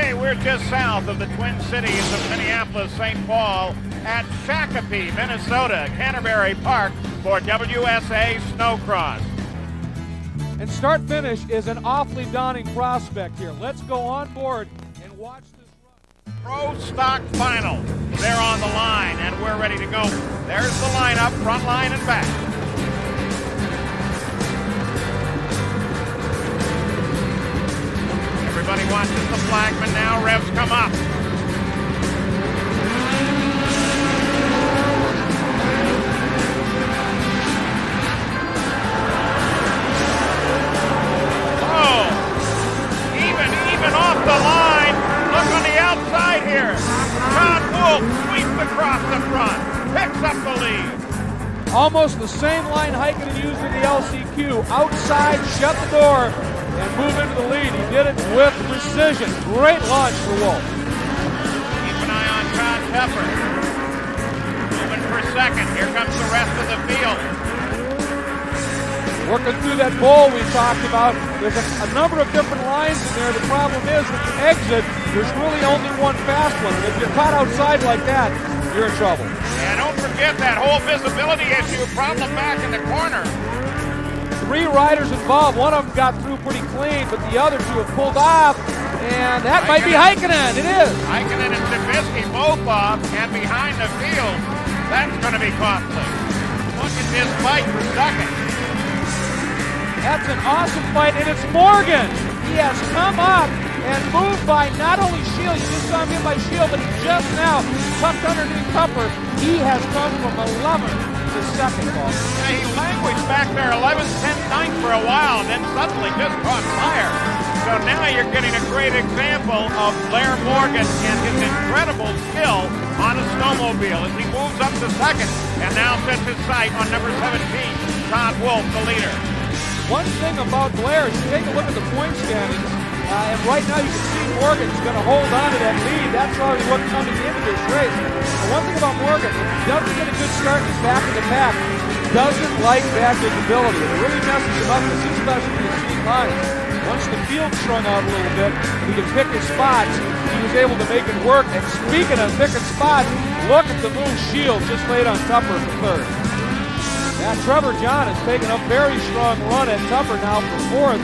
Okay, we're just south of the Twin Cities of Minneapolis, St. Paul at Shakopee, Minnesota, Canterbury Park for WSA Snocross. And start-finish is an awfully daunting prospect here. Let's go on board and watch this run. Pro Stock Final. They're on the line, and we're ready to go. There's the lineup, front line and back. Everybody watches the flagman now. Revs come up. Oh, even off the line. Look on the outside here. Todd Wolf sweeps across the front, picks up the lead. Almost the same line Heikkinen used in the LCQ. Outside, shut the door, and move into the lead. He did it with precision. Great launch for Wolf. Keep an eye on Todd Pepper. Moving for second. Here comes the rest of the field. Working through that bowl we talked about. There's a number of different lines in there. The problem is when you exit, there's really only one fast one. And if you're caught outside like that, you're in trouble. Yeah, don't forget that whole visibility issue problem back in the corner. 3 riders involved. One of them got through pretty clean, but the other 2 have pulled off, and that might be Heikkinen. It is. Heikkinen and Zabisky both off and behind the field. That's going to be costly. Look at this fight for second. That's an awesome fight, and it's Morgan. He has come up and moved by not only Shield, you just saw him hit by Shield, but he just now tucked underneath Tupper. He has come from 11th to second. Yeah, he languished back there 11th, 10th, 9th for a while, and then suddenly just caught fire. So now you're getting a great example of Blair Morgan and his incredible skill on a snowmobile as he moves up to second and now sets his sight on number 17, Todd Wolf, the leader. One thing about Blair is you take a look at the point standings, and right now you can see Morgan's going to hold on to that lead. That's how he looked coming into this race. The one thing about Morgan, if he doesn't get a good start in his back of the pack, he doesn't like bad visibility. It really messes him up, especially in the steep lines. Once the field strung out a little bit, he could pick his spots. He was able to make it work. And speaking of picking spots, look at the move Shield just laid on Tupper for third. Now Trevor John has taken a very strong run at Tupper now for fourth.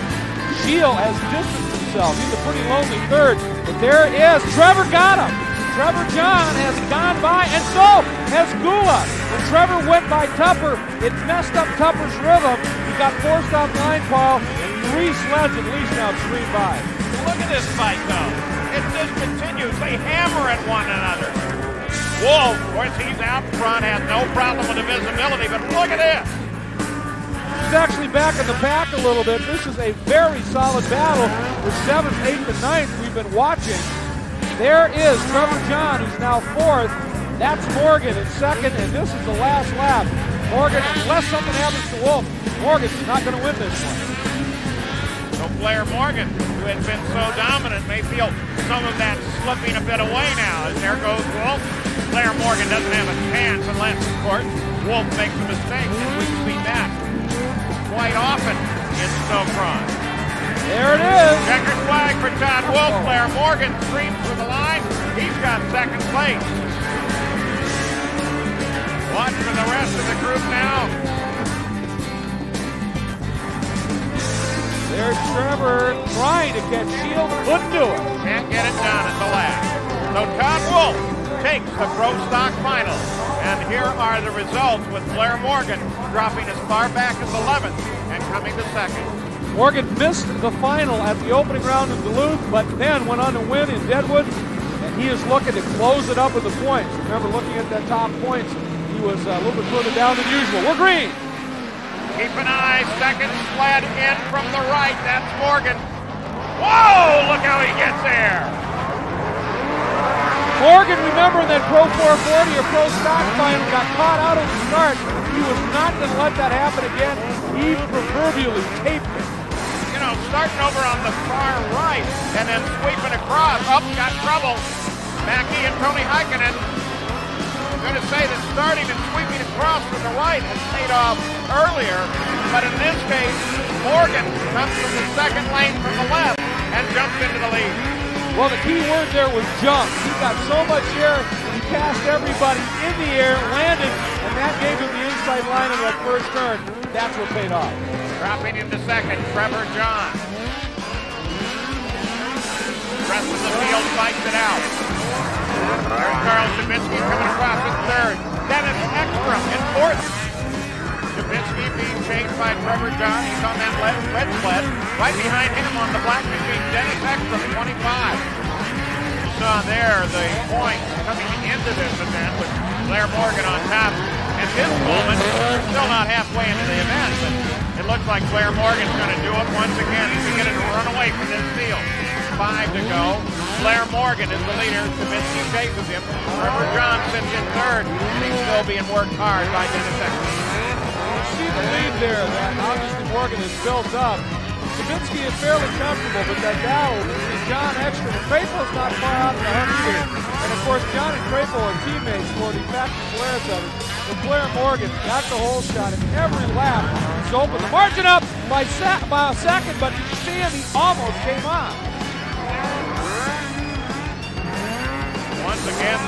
Shield has distanced himself. He's a pretty lonely third. But there it is. Trevor got him. Trevor John has gone by, and so has Gula. When Trevor went by Tupper, it messed up Tupper's rhythm. He got forced off line, Paul, and 3 sleds at least now stream by. Look at this fight, though. It just continues. They hammer at one another. Wolf, of course, he's out front, has no problem with the visibility, but look at this. He's actually back in the pack a little bit. This is a very solid battle for 7th, 8th, and 9th we've been watching. There is Trevor John, who's now 4th. That's Morgan in 2nd, and this is the last lap. Morgan, unless something happens to Wolf, Morgan's not going to win this one. So Blair Morgan, who has been so dominant, may feel some of that slipping a bit away now. As there goes Wolf. Blair Morgan doesn't have a chance unless, of course, Wolf makes a mistake, and we've seen that quite often in Snocross. There it is. Checkered flag for Todd Wolf. Blair Morgan streams to the line. He's got second place. Watch for the rest of the group now. There's Trevor trying to catch Shield. Couldn't do it. Can't get it done at the last. So Todd Wolf takes the Pro Stock Final. And here are the results with Blair Morgan dropping as far back as 11th and coming to second. Morgan missed the final at the opening round in Duluth, but then went on to win in Deadwood, and he is looking to close it up with the points. Remember, looking at that top points, he was a little bit further down than usual. We're green. Keep an eye, second sled in from the right. That's Morgan. Whoa, look how he gets there. Morgan, remember that Pro 440 or Pro Stock Final got caught out of the start. He was not going to let that happen again. He proverbially taped it. You know, starting over on the far right and then sweeping across. Up, got trouble. Mackey and Tony Heikkinen. I'm going to say that starting and sweeping across from the right has paid off earlier, but in this case, Morgan comes from the second lane from the left and jumps into the lead. Well, the key word there was jump. He got so much air, he passed everybody in the air, landed, and that gave him the inside line of that first turn. That's what paid off. Dropping into second, Trevor John. The rest of the field fights it out. There's Carl Shabitsky coming across in third. Dennis Ekstrom in fourth. Shabitsky being chased by Trevor John. He's on that red sled. Right behind him on the black machine, Dennis Ekstrom, 25. You saw there the points coming into this event with Blair Morgan on top. And his moment, still not halfway into the event, but it looks like Blair Morgan's going to do it once again. He's beginning to run away from this field. 5 to go. Blair Morgan is the leader. Shabitsky chases him. Trevor John sits in third, and he's still being worked hard by Dennis Ekstrom. You see the lead there that obviously Morgan has built up. Shabitsky is fairly comfortable, but that battle between John Ekstrom and Crapo's not far out in the hunt either. And of course, John and Crapo are teammates for the Factor Polaris of it. But Blair Morgan got the whole shot, and every lap he's opened the margin up by a second, but did you see him? He almost came on. Once again,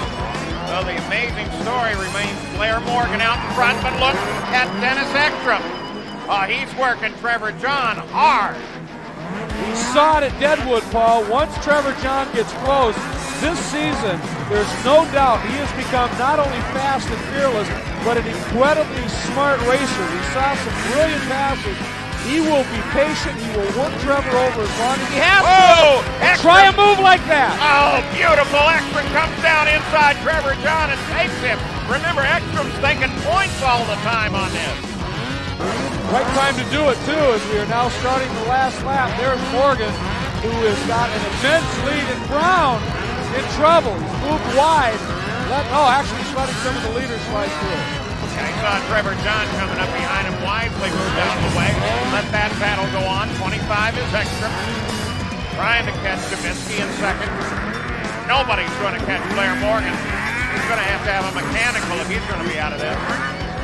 well, the amazing story remains Blair Morgan out in front, but look at Dennis Ekstrom. He's working Trevor John hard. We saw it at Deadwood, Paul. Once Trevor John gets close, this season, there's no doubt he has become not only fast and fearless, but an incredibly smart racer. We saw some brilliant passes. He will be patient. He will work Trevor over as long as he has to. Try a move like that. Oh, beautiful. Ekstrom comes down inside Trevor John and takes him. Remember, Ekstrom's thinking points all the time on this. Right time to do it, too, as we are now starting the last lap. There's Morgan, who has got an immense lead, and Brown in trouble. He's moved wide. Actually, he's letting some of the leaders slide through. And he saw Trevor John coming up behind him, wisely moved out of the way. Let that battle go on. 25 is Ekstrom. Trying to catch Shabitsky in second. Nobody's going to catch Blair Morgan. He's going to have a mechanical if he's going to be out of there.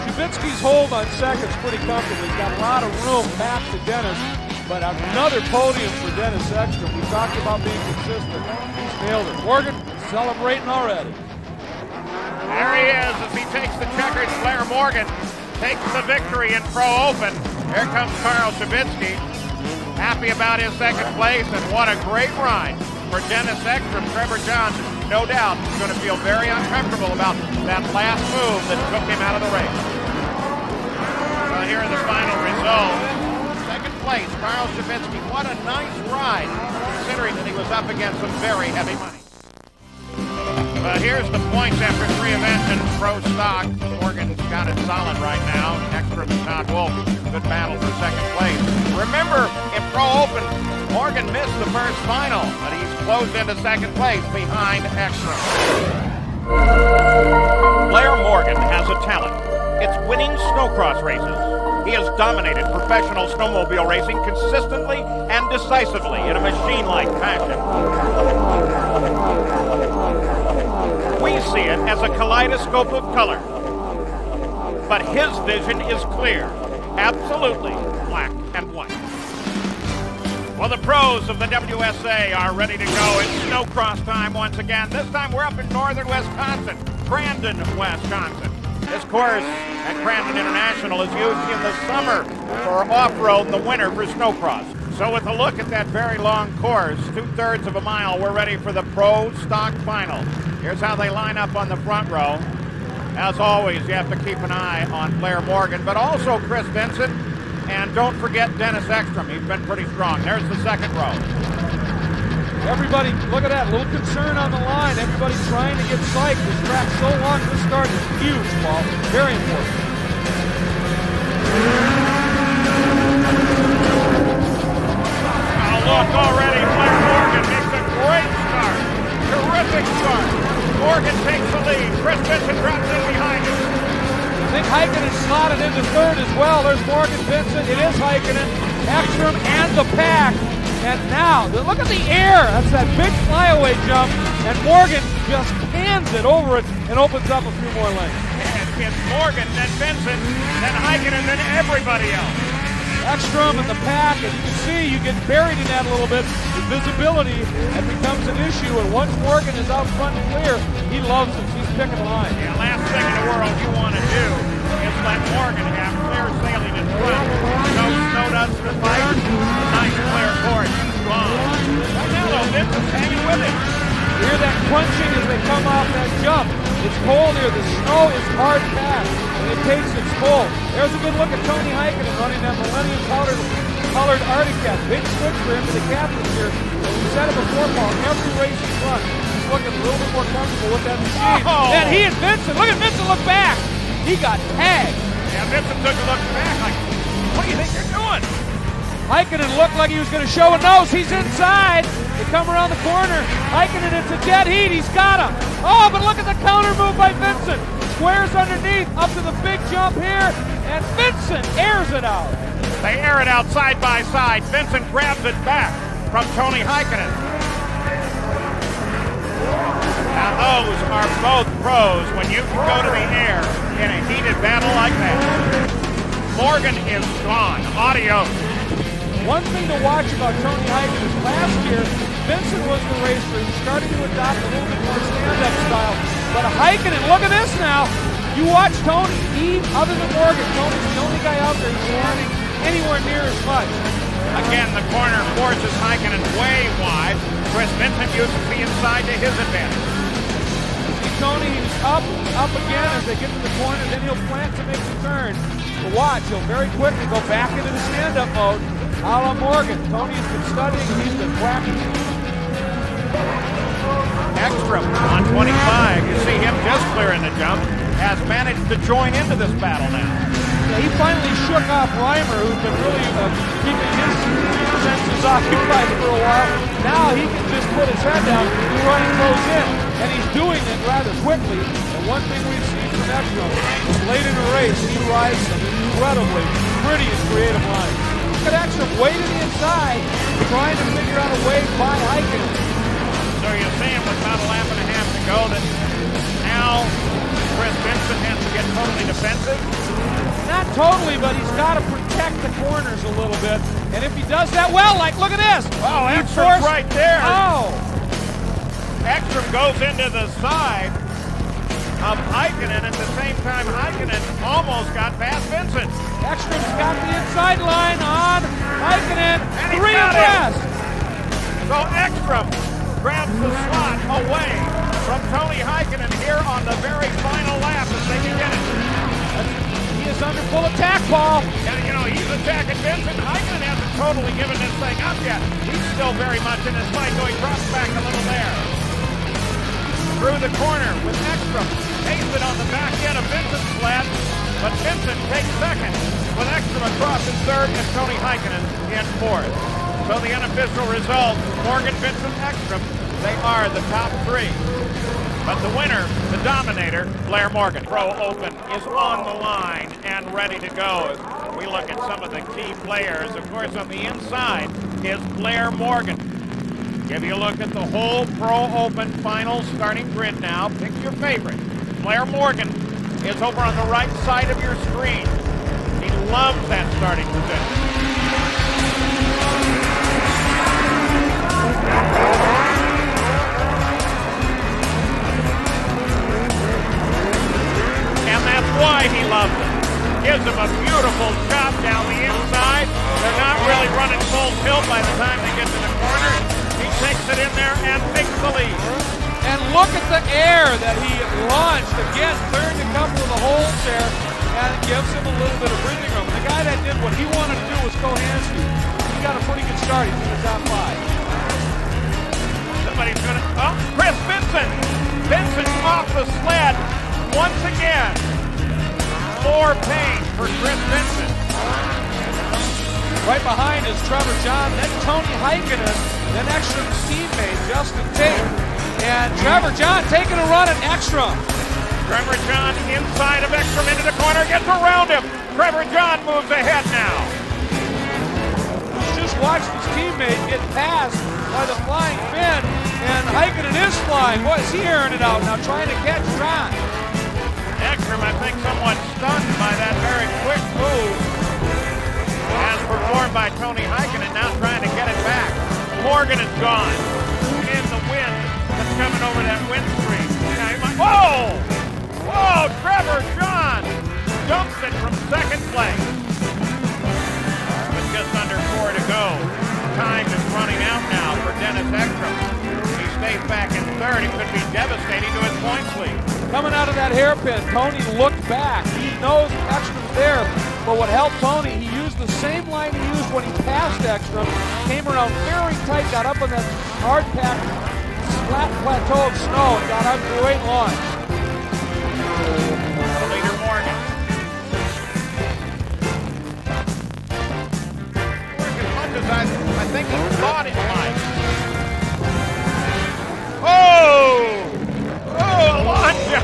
Shabitsky's hold on second's pretty comfortable. He's got a lot of room back to Dennis, but another podium for Dennis Ekstrom. We talked about being consistent. He's nailed it. Morgan celebrating already. There he is as he takes the checkers. Blair Morgan takes the victory in Pro Open. Here comes Carl Shabitsky. Happy about his second place, and what a great ride for Dennis Ekstrom. Trevor John, no doubt, is going to feel very uncomfortable about that last move that took him out of the race. Well, here are the final results. Second place, Carl Shabitsky. What a nice ride, considering that he was up against some very heavy money. Here's the points after 3 events in Pro Stock. Morgan's got it solid right now. Ekstrom and Todd Wolf, good battle for second place. Remember, in Pro Open, Morgan missed the first final, but he's closed into second place behind Ekstrom. Blair Morgan has a talent. It's winning snowcross races. He has dominated professional snowmobile racing consistently and decisively in a machine-like fashion. We see it as a kaleidoscope of color, but his vision is clear, absolutely black and white. Well, the pros of the WSA are ready to go. It's snowcross time once again. This time we're up in northern Wisconsin, Crandon, Wisconsin. This course at Crandon International is used in the summer for off-road, in the winter for snowcross. So with a look at that very long course, 2/3 of a mile, we're ready for the Pro Stock Final. Here's how they line up on the front row. As always, you have to keep an eye on Blair Morgan, but also Chris Vincent, and don't forget Dennis Ekstrom. He's been pretty strong. There's the second row. Everybody, look at that, a little concern on the line. Everybody trying to get psyched. This track's so long, this start is huge, Paul. Very important. Oh, look, already Blair Morgan makes a great start. Terrific start. Morgan takes the lead. Chris Vincent drops in behind him. I think Heikkinen slotted into third as well. There's Morgan Vincent. It is Heikkinen, Ekstrom, and the pack. And now, look at the air. That's that big flyaway jump. And Morgan just pans it over it and opens up a few more lanes. And it's Morgan, then Vincent, then Heikkinen, then everybody else. Ekstrom and the pack, and you can see you get buried in that a little bit. The visibility, that becomes an issue, and once Morgan is out front and clear, he loves it. He's picking line. Yeah, last thing in the world you want to do is let Morgan have clear sailing in front. No snow dust to fight. Nice clear course. He's gone. Right now, though, Vincent's hanging with him. You hear that crunching as they come off that jump. It's cold here. The snow is hard packed, and it takes its toll. There's a good look at Tony Heikkinen running that Millennium colored Arctic Cat. Big switch for him to the captain here. As we said it before, Paul, every race he's run, he's looking a little bit more comfortable with that machine. Oh. And he is Vincent. Look at Vincent look back. He got tagged. Yeah, Vincent took a look back like, what do you think you're doing? Heikkinen looked like he was going to show a nose. He's inside. They come around the corner. Heikkinen, it's a dead heat. He's got him. Oh, but look at the counter move by Vincent. Squares underneath, up to the big jump here, and Vincent airs it out. They air it out side by side. Vincent grabs it back from Tony Heikkinen. Now those are both pros when you can go to the air in a heated battle like that. Morgan is gone. Adios. One thing to watch about Tony Heikkinen is last year, Vincent was the racer who started to adopt a little bit more stand-up style. But Heikkinen, look at this now. You watch Tony, other than Morgan, Tony's the only guy out there who's running anywhere near as much. Again, the corner forces Heikkinen way wide. Chris Vincent uses the inside to his advantage. See Tony, he's up again as they get to the corner, then he'll plant to make the turn. But watch, he'll very quickly go back into the stand-up mode. A la Morgan. Tony has been studying, he's been practicing. Ekstrom on 25, you see him just clearing the jump, has managed to join into this battle now. Yeah, he finally shook off Reimer, who's been really keeping his senses occupied for a while. Now he can just put his head down, he's running close in, and he's doing it rather quickly. And one thing we've seen from Ekstrom is late in the race, he rides some incredibly pretty and creative lines. Look at Ekstrom way to the inside, trying to figure out a way by Heikkinen. So you see him with about a lap and a half to go that now Chris Vincent has to get totally defensive. Not totally, but he's got to protect the corners a little bit. And if he does that well, like, look at this. Oh, Ekstrom's right there. Oh. Ekstrom goes into the side of Heikkinen. At the same time, Heikkinen almost got past Vincent. Ekstrom's got the inside line on Heikkinen. And he's Three got abreast. So Ekstrom grabs the slot away from Tony Heikkinen here on the very final lap as they can get it. He is under full attack, Paul. And you know, he's attacking Vincent. Heikkinen hasn't totally given this thing up yet. He's still very much in his fight, though he drops back a little there. Through the corner with Ekstrom. Pasted on the back end of Vincent's sled. But Vincent takes second with Ekstrom across in third and Tony Heikkinen in fourth. So the unofficial result, Morgan, Vincent, Ekstrom, they are the top three. But the winner, the dominator, Blair Morgan. Pro Open is on the line and ready to go. As we look at some of the key players, of course, on the inside is Blair Morgan. Give you a look at the whole Pro Open final starting grid now. Pick your favorite. Blair Morgan is over on the right side of your screen. He loves that starting position. And that's why he loves it. Gives him a beautiful chop down the inside. They're not really running full tilt by the time they get to the corner. He takes it in there and takes the lead. And look at the air that he launched. Again, clearing a couple of the holes there, and it gives him a little bit of breathing room. The guy that did what he wanted to do was Kohansky. He got a pretty good start. He's in the top five. Somebody's gonna, oh, Chris Vincent. Vincent off the sled once again. More pain for Chris Vincent. Right behind is Trevor John, then Tony Heikkinen, then Ekstrom's teammate, Justin Tate. And Trevor John taking a run at Ekstrom. Trevor John inside of Ekstrom into the corner, gets around him. Trevor John moves ahead now. Just watched his teammate get passed by the flying Finn, and Heikkinen is flying. Boy, is he airing it out now, trying to catch John. Ekstrom, I think, somewhat stunned by that very quick move. As for Morgan is gone. And the wind that's coming over that windscreen. Whoa! Whoa! Trevor John dumps it from second place. With just under 4 to go. Time is running out now for Dennis Ekstrom. He stays back in third. It could be devastating to his points lead. Coming out of that hairpin, Tony looked back. He knows Ekstrom's there, but what helped Tony, he used the same line he used when he passed Ekstrom, came around very tight, got up on that hard-packed, flat plateau of snow, and got up to 8 lines. Leader Morgan. As much as I think he thought it might. Oh! Oh, Alonja!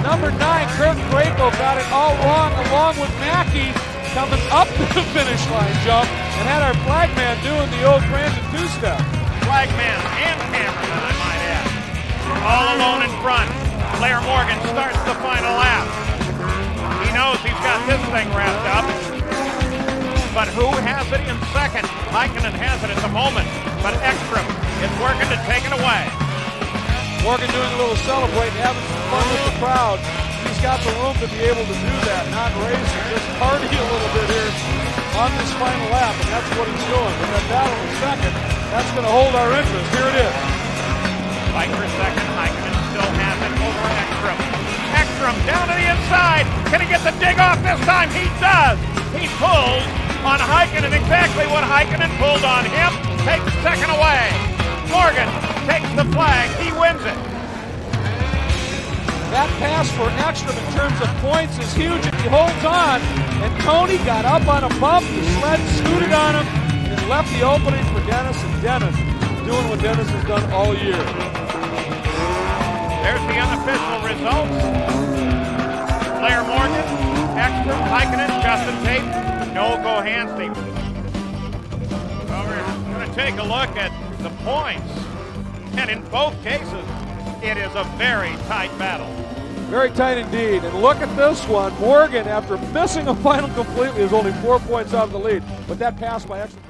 Number 9, Kurt Graco got it all wrong, along with Mackey coming up to the finish line jump, and had our flagman doing the old Brandon two-step. Flagman and cameraman, I might add. All alone in front. Blair Morgan starts the final lap. He knows he's got this thing wrapped up. But who has it in second? Heikkinen has it at the moment, but Ekstrom is working to take it away. Morgan doing a little celebrating, having some fun with the crowd. He's got the room to be able to do that, not race, just party a little bit here on this final lap, and that's what he's doing. With that battle in second, that's going to hold our interest. Here it is. Fight for second. Heikkinen still has it over Ekstrom. Ekstrom down to the inside. Can he get the dig off this time? He does. He pulls on Heikkinen exactly what Heikkinen pulled on him. Takes second away. Morgan takes the flag. He wins it. That pass for Ekstrom in terms of points is huge if he holds on. And Tony got up on a bump. The sled scooted on him and left the opening for Dennis. And Dennis doing what Dennis has done all year. There's the unofficial results. Blair Morgan, Ekstrom, Heikkinen, Justin Tate, Noel Gohansky. Well, we're going to take a look at the points. And in both cases, it is a very tight battle. Very tight indeed. And look at this one. Morgan, after missing a final completely, is only 4 points out of the lead. But that pass by Ekstrom